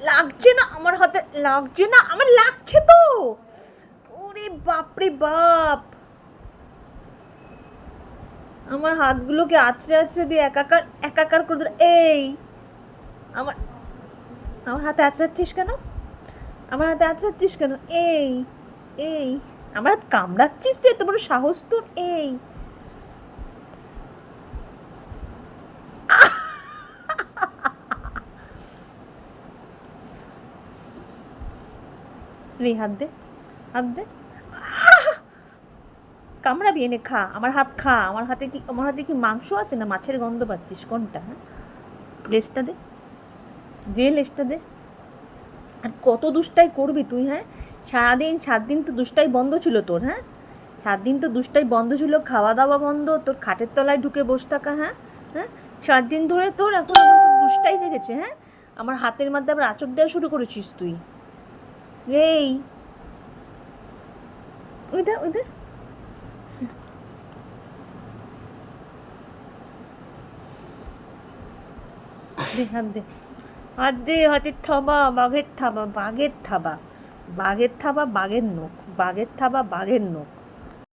লাগছে না আমার হাতে, লাগছে না আমার, লাগছে তো। ওরে বাপরে বাপ, আমার হাতগুলোকে আছড়ে আছড়ে দিয়ে একাকার একাকার করে দিল। এই আমার, আমার হাতে আছড়াচ্ছিস কেন? আমার হাতে আছড়াচ্ছিস কেন? এই এই আমার হাত কামড়াচ্ছিস তুই? এত বড় সাহস তোর! এই রে, হাত দে, হাত দে। কামড়াবি? এনে খা, আমার হাত খা। আমার হাতে কি, আমার হাতে কি মাংস আছে না মাছের গন্ধ পাচ্ছিস? কোনটা? হ্যাঁ, লেজটা দে, দে লেজটা দে। আর কত দুষ্টাই করবি তুই? হ্যাঁ, সারাদিন 7 দিন তো দুষ্টাই বন্ধ ছিল তোর। হ্যাঁ, 7 দিন তো দুষ্টাই বন্ধ ছিল, খাওয়া দাওয়া বন্ধ, তোর খাটের তলায় ঢুকে বসে থাকা। হ্যাঁ হ্যাঁ, 7 দিন ধরে তোর এখন আমার তো দুষ্টাই জেগেছে। হ্যাঁ, আমার হাতের মধ্যে আবার আঁচড় দেওয়া শুরু করেছিস তুই। এই ওই দে, ওই দে, দে হাত দে, হাত দে। হাতের থাবা, বাঘের থাবা, বাঘের থাবা, বাঘের থাবা, বাঘের নখ, বাঘের থাবা, বাঘের নখ।